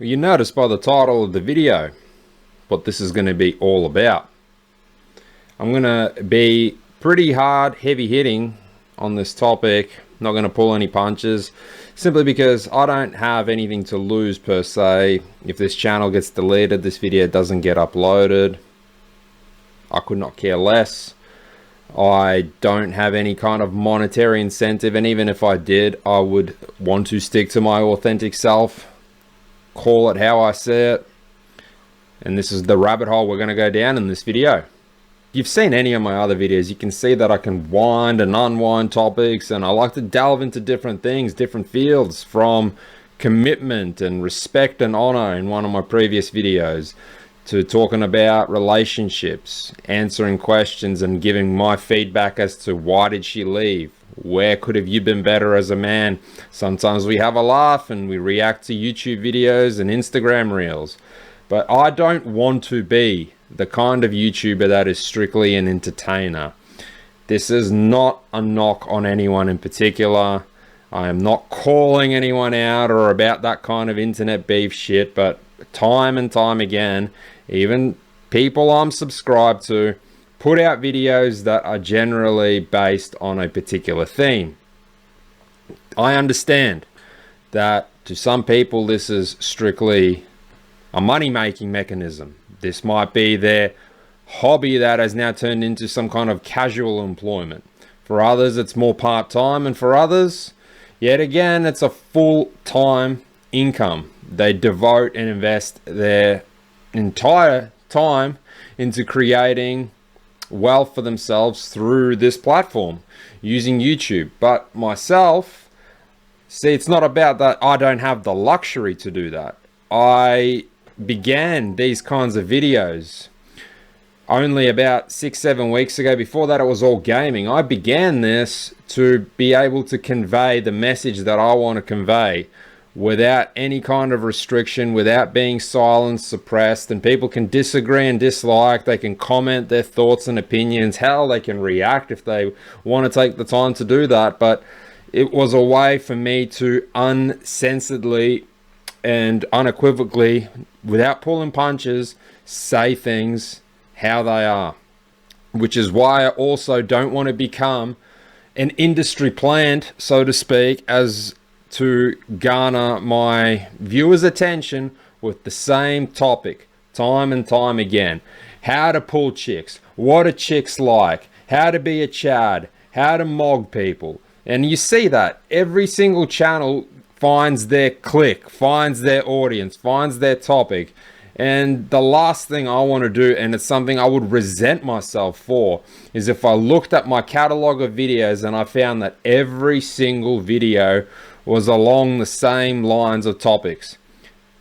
You notice by the title of the video what this is going to be all about. I'm going to be pretty hard, heavy hitting on this topic. Not going to pull any punches, simply because I don't have anything to lose per se. If this channel gets deleted, this video doesn't get uploaded, I could not care less. I don't have any kind of monetary incentive, and even if I did, I would want to stick to my authentic self, call it how I see it. And this is the rabbit hole we're going to go down in this video. If you've seen any of my other videos, you can see that I can wind and unwind topics, and I like to delve into different things, different fields, from commitment and respect and honor in one of my previous videos, to talking about relationships, answering questions and giving my feedback as to why did she leave, where could have you been better as a man. Sometimes we have a laugh and we react to YouTube videos and Instagram reels, but I don't want to be the kind of YouTuber that is strictly an entertainer. This is not a knock on anyone in particular. I am not calling anyone out or about that kind of internet beef shit, but time and time again, even people I'm subscribed to put out videos that are generally based on a particular theme. I understand that to some people this is strictly a money-making mechanism. This might be their hobby that has now turned into some kind of casual employment. For others, it's more part-time, and for others, yet again, it's a full-time income. They devote and invest their entire time into creating wealth for themselves through this platform using YouTube. But myself, see, it's not about that. I don't have the luxury to do that. I began these kinds of videos only about 6-7 weeks ago. Before that, it was all gaming. I began this to be able to convey the message that I want to convey without any kind of restriction, without being silenced, suppressed. And people can disagree and dislike, they can comment their thoughts and opinions, hell, they can react if they want to take the time to do that. But it was a way for me to uncensoredly and unequivocally, without pulling punches, say things how they are. Which is why I also don't want to become an industry plant, so to speak, as to garner my viewers' attention with the same topic time and time again. How to pull chicks, what are chicks like, how to be a chad, how to mog people. And you see that every single channel finds their clique, finds their audience, finds their topic. And the last thing I want to do, and it's something I would resent myself for, is if I looked at my catalog of videos and I found that every single video was along the same lines of topics.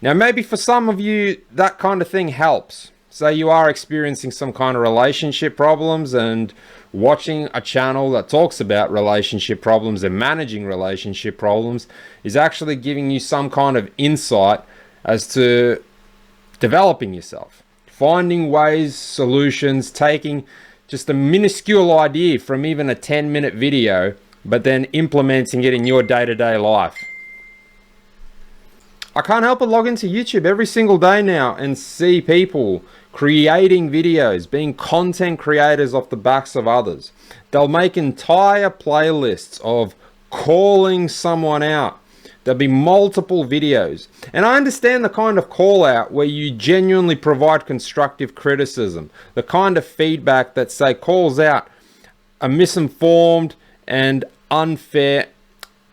Now, maybe for some of you, that kind of thing helps. Say you are experiencing some kind of relationship problems, and watching a channel that talks about relationship problems and managing relationship problems is actually giving you some kind of insight as to developing yourself, finding ways, solutions, taking just a minuscule idea from even a 10-minute video, but then implementing it in your day-to-day life. I can't help but log into YouTube every single day now and see people creating videos, being content creators off the backs of others. They'll make entire playlists of calling someone out. There'll be multiple videos. And I understand the kind of call out where you genuinely provide constructive criticism, the kind of feedback that, say, calls out a misinformed and unfair,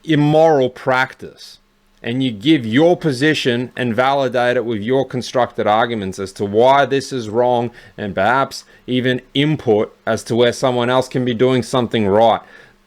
immoral practice, and you give your position and validate it with your constructed arguments as to why this is wrong, and perhaps even input as to where someone else can be doing something right.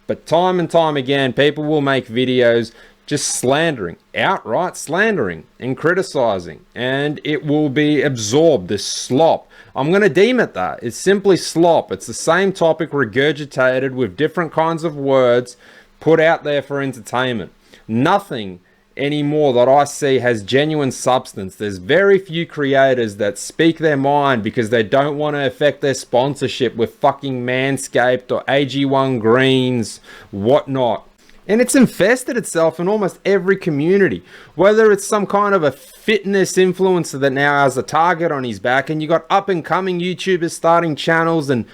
But time and time again, people will make videos just slandering, outright slandering and criticizing, and it will be absorbed, this slop. I'm going to deem it that. It's simply slop. It's the same topic regurgitated with different kinds of words put out there for entertainment. Nothing anymore that I see has genuine substance. There's very few creators that speak their mind because they don't want to affect their sponsorship with fucking Manscaped or AG1 Greens, whatnot. And it's infested itself in almost every community, whether it's some kind of a fitness influencer that now has a target on his back, and you got up and coming YouTubers starting channels and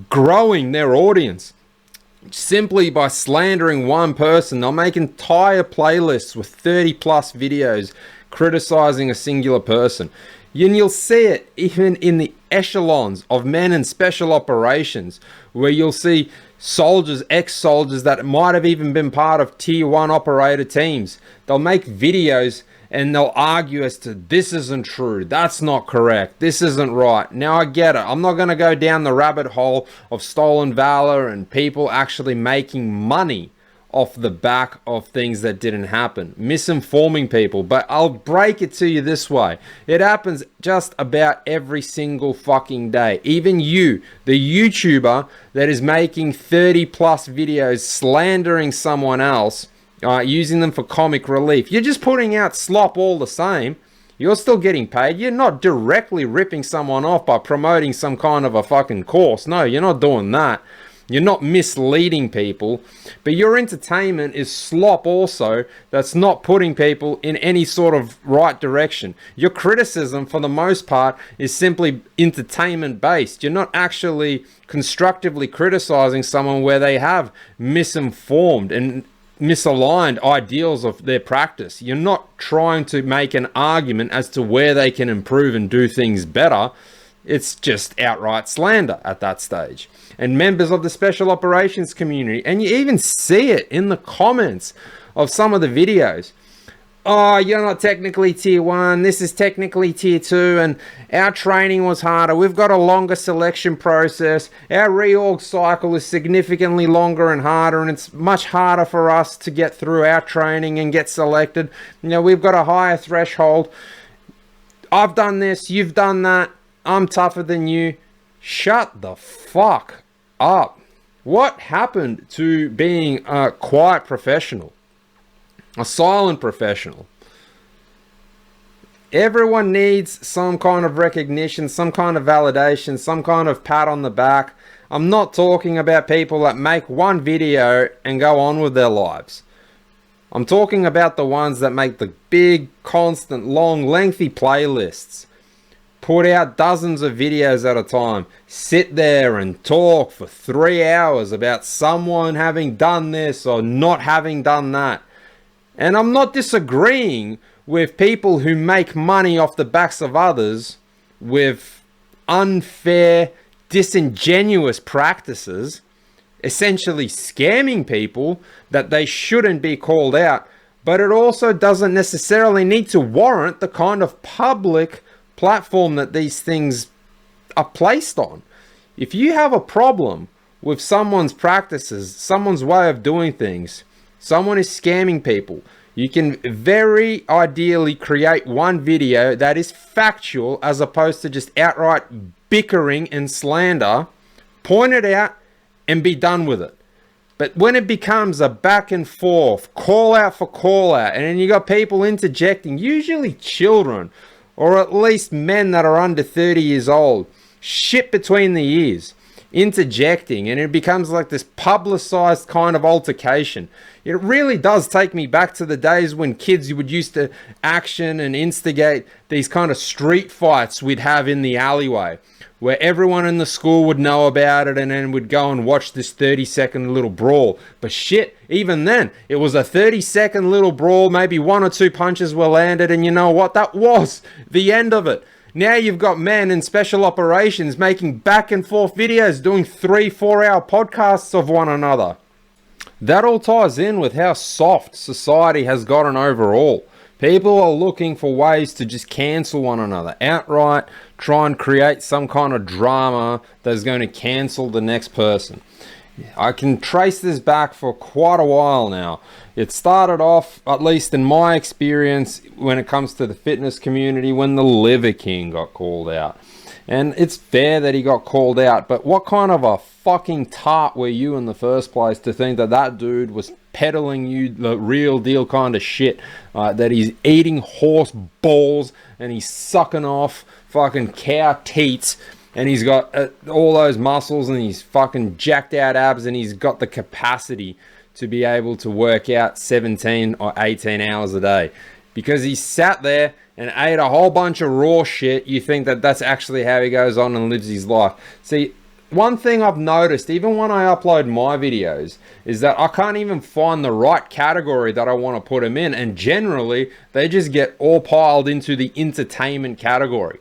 growing their audience simply by slandering one person. They'll make entire playlists with 30 plus videos criticizing a singular person. And you'll see it even in the echelons of men in special operations, where you'll see soldiers, ex-soldiers that might have even been part of tier 1 operator teams. They'll make videos and they'll argue as to this isn't true, that's not correct, this isn't right. Now I get it. I'm not going to go down the rabbit hole of stolen valor and people actually making money off the back of things that didn't happen, misinforming people, but I'll break it to you this way. It happens just about every single fucking day. Even you, the YouTuber that is making 30 plus videos slandering someone else, using them for comic relief, you're just putting out slop all the same. You're still getting paid. You're not directly ripping someone off by promoting some kind of a fucking course. No, you're not doing that. You're not misleading people, but your entertainment is slop also that's not putting people in any sort of right direction. Your criticism, for the most part, is simply entertainment based. You're not actually constructively criticizing someone where they have misinformed and misaligned ideals of their practice. You're not trying to make an argument as to where they can improve and do things better. It's just outright slander at that stage. And members of the special operations community, and you even see it in the comments of some of the videos. Oh, you're not technically tier 1, this is technically tier 2, and our training was harder, we've got a longer selection process, our reorg cycle is significantly longer and harder, and it's much harder for us to get through our training and get selected. You know, we've got a higher threshold. I've done this, you've done that, I'm tougher than you. Shut the fuck up. What happened to being a quiet professional? A silent professional? Everyone needs some kind of recognition, some kind of validation, some kind of pat on the back. I'm not talking about people that make one video and go on with their lives. I'm talking about the ones that make the big, constant, long, lengthy playlists. Put out dozens of videos at a time, sit there and talk for 3 hours about someone having done this or not having done that. And I'm not disagreeing with people who make money off the backs of others with unfair, disingenuous practices, essentially scamming people that they shouldn't be called out. But it also doesn't necessarily need to warrant the kind of public platform that these things are placed on. If you have a problem with someone's practices, someone's way of doing things, someone is scamming people, you can very ideally create one video that is factual as opposed to just outright bickering and slander, point it out and be done with it. But when it becomes a back and forth, call out for call out, and then you got people interjecting, usually children, or at least men that are under 30 years old, shit between the ears, interjecting, and it becomes like this publicized kind of altercation. It really does take me back to the days when kids would used to action and instigate these kind of street fights we'd have in the alleyway, where everyone in the school would know about it and then would go and watch this 30-second little brawl. But shit, even then, it was a 30-second little brawl, maybe 1 or 2 punches were landed, and you know what? That was the end of it. Now you've got men in special operations making back and forth videos, doing 3-4 hour podcasts of one another. That all ties in with how soft society has gotten overall. People are looking for ways to just cancel one another outright, try and create some kind of drama that's going to cancel the next person. I can trace this back for quite a while now. It started off, at least in my experience, when it comes to the fitness community, when the Liver King got called out. And it's fair that he got called out, but what kind of a fucking tart were you in the first place to think that that dude was peddling you the real deal kind of shit, that he's eating horse balls and he's sucking off fucking cow teats and he's got all those muscles and he's fucking jacked out abs and he's got the capacity to be able to work out 17 or 18 hours a day. Because he sat there and ate a whole bunch of raw shit, you think that that's actually how he goes on and lives his life. See, one thing I've noticed, even when I upload my videos, is that I can't even find the right category that I want to put them in. And generally, they just get all piled into the entertainment category.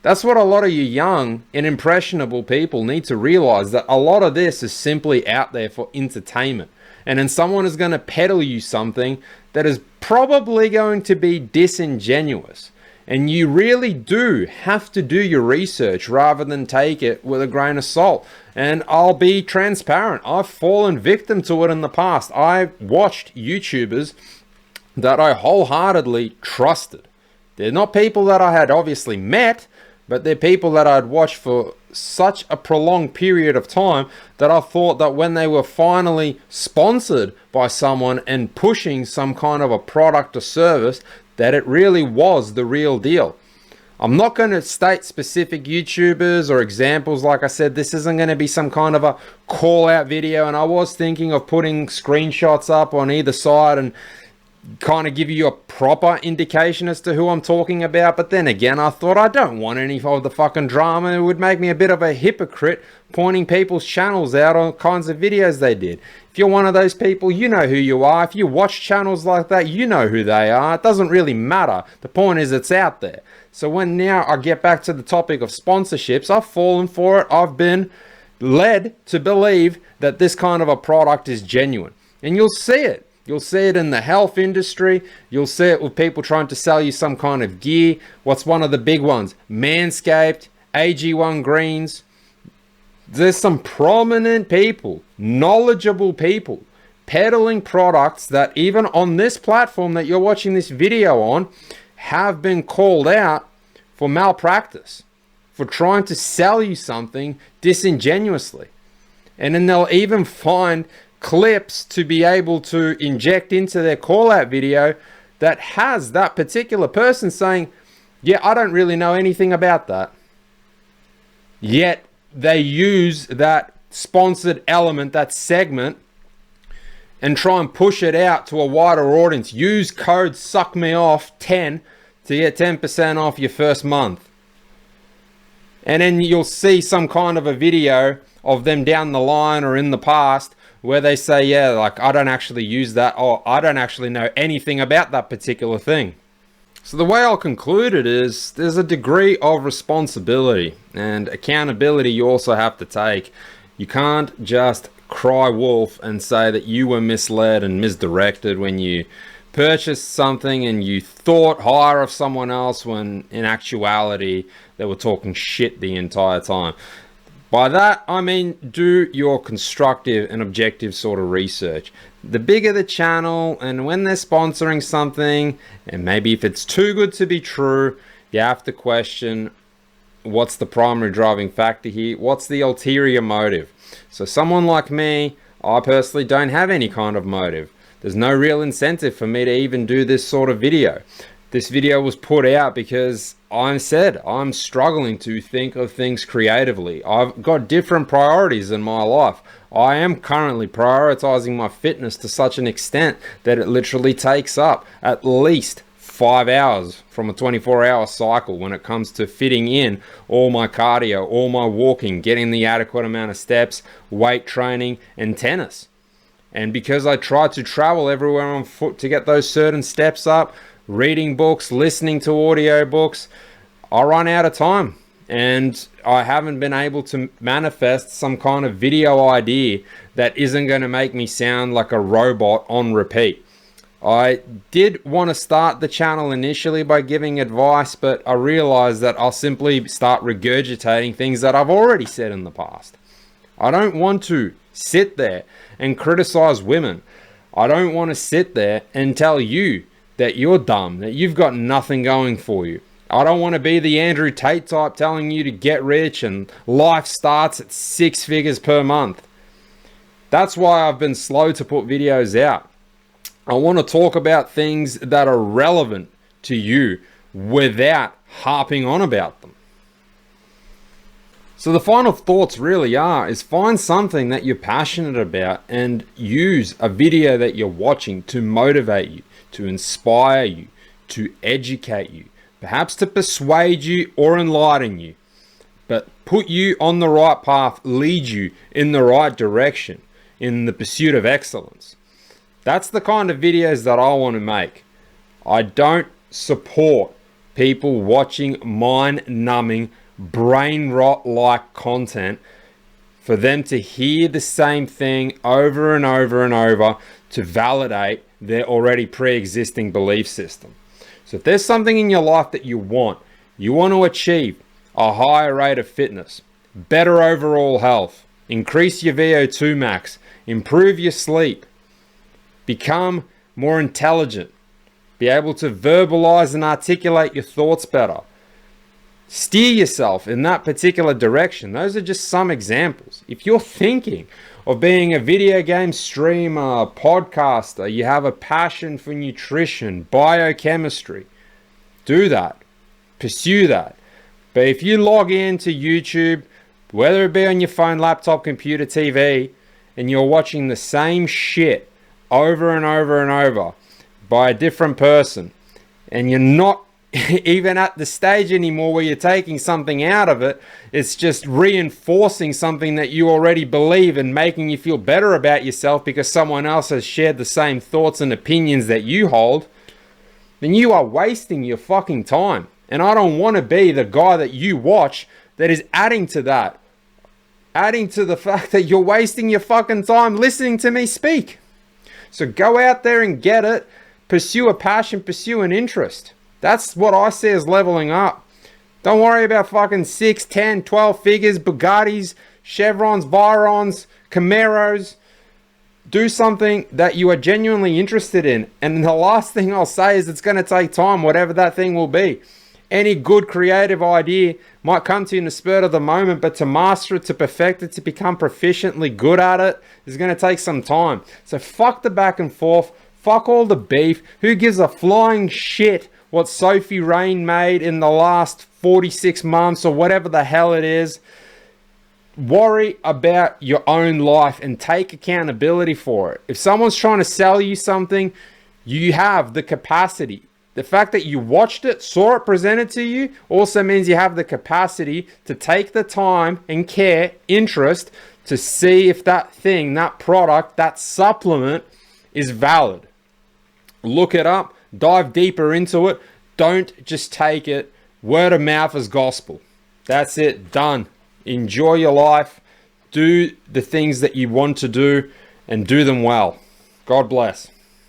That's what a lot of you young and impressionable people need to realize, that a lot of this is simply out there for entertainment. And then someone is going to peddle you something that is probably going to be disingenuous. And you really do have to do your research rather than take it with a grain of salt. And I'll be transparent. I've fallen victim to it in the past. I watched YouTubers that I wholeheartedly trusted. They're not people that I had obviously met, but they're people that I'd watched for such a prolonged period of time that I thought that when they were finally sponsored by someone and pushing some kind of a product or service, that it really was the real deal. I'm not going to state specific YouTubers or examples. Like I said, this isn't going to be some kind of a call out video, and I was thinking of putting screenshots up on either side and kind of give you a proper indication as to who I'm talking about. But then again, I thought I don't want any of the fucking drama. It would make me a bit of a hypocrite pointing people's channels out on kinds of videos they did. If you're one of those people, you know who you are. If you watch channels like that, you know who they are. It doesn't really matter. The point is it's out there. So when now I get back to the topic of sponsorships, I've fallen for it. I've been led to believe that this kind of a product is genuine. And you'll see it. You'll see it in the health industry. You'll see it with people trying to sell you some kind of gear. What's one of the big ones? Manscaped, AG1 Greens. There's some prominent people, knowledgeable people, peddling products that even on this platform that you're watching this video on have been called out for malpractice, for trying to sell you something disingenuously. And then they'll even find clips to be able to inject into their call out video that has that particular person saying, yeah, I don't really know anything about that. Yet they use that sponsored element, that segment, and try and push it out to a wider audience. Use code SUCKMEOFF10 to get 10% off your first month. And then you'll see some kind of a video of them down the line or in the past where they say, yeah, like, I don't actually use that, or I don't actually know anything about that particular thing. So the way I'll conclude it is there's a degree of responsibility and accountability you also have to take. You can't just cry wolf and say that you were misled and misdirected when you purchased something and you thought higher of someone else when in actuality they were talking shit the entire time. By that, I mean do your constructive and objective sort of research. The bigger the channel, and when they're sponsoring something, and maybe if it's too good to be true, you have to question what's the primary driving factor here, what's the ulterior motive. So someone like me, I personally don't have any kind of motive. There's no real incentive for me to even do this sort of video. This video was put out because I'm struggling to think of things creatively. I've got different priorities in my life. I am currently prioritizing my fitness to such an extent that it literally takes up at least 5 hours from a 24-hour cycle when it comes to fitting in all my cardio, all my walking, getting the adequate amount of steps, weight training, and tennis. And because I try to travel everywhere on foot to get those certain steps up, reading books, listening to audio books, I run out of time. And I haven't been able to manifest some kind of video idea that isn't going to make me sound like a robot on repeat. I did want to start the channel initially by giving advice, but I realized that I'll simply start regurgitating things that I've already said in the past. I don't want to sit there and criticize women. I don't want to sit there and tell you that you're dumb, that you've got nothing going for you. I don't want to be the Andrew Tate type telling you to get rich and life starts at 6 figures per month. That's why I've been slow to put videos out. I want to talk about things that are relevant to you without harping on about them. So the final thoughts really is find something that you're passionate about and use a video that you're watching to motivate you, to inspire you, to educate you, perhaps to persuade you or enlighten you, but put you on the right path, lead you in the right direction, in the pursuit of excellence. That's the kind of videos that I want to make. I don't support people watching mind-numbing, brain rot-like content for them to hear the same thing over and over and over to validate their already pre-existing belief system. So if there's something in your life that you want to achieve a higher rate of fitness, better overall health, increase your VO2 max, improve your sleep, become more intelligent, be able to verbalize and articulate your thoughts better, steer yourself in that particular direction. Those are just some examples. If you're thinking of being a video game streamer, podcaster, you have a passion for nutrition, biochemistry, do that. Pursue that. But if you log into YouTube, whether it be on your phone, laptop, computer, TV, and you're watching the same shit over and over and over by a different person, and you're not even at the stage anymore where you're taking something out of it, it's just reinforcing something that you already believe and making you feel better about yourself because someone else has shared the same thoughts and opinions that you hold, then you are wasting your fucking time. And I don't want to be the guy that you watch that is adding to that. Adding to the fact that you're wasting your fucking time listening to me speak. So go out there and get it. Pursue a passion, pursue an interest. That's what I see as leveling up. Don't worry about fucking 6, 10, 12 figures, Bugattis, Chevrons, Virons, Camaros. Do something that you are genuinely interested in. And the last thing I'll say is it's going to take time, whatever that thing will be. Any good creative idea might come to you in the spur of the moment, but to master it, to perfect it, to become proficiently good at it is going to take some time. So fuck the back and forth. Fuck all the beef. Who gives a flying shit what Sophie Rain made in the last 46 months or whatever the hell it is? Worry about your own life and take accountability for it. If someone's trying to sell you something, you have the capacity. The fact that you watched it, saw it presented to you, also means you have the capacity to take the time and care, interest, to see if that thing, that product, that supplement is valid. Look it up, dive deeper into it. Don't just take it word of mouth as gospel. That's it, done. Enjoy your life. Do the things that you want to do and do them well. God bless.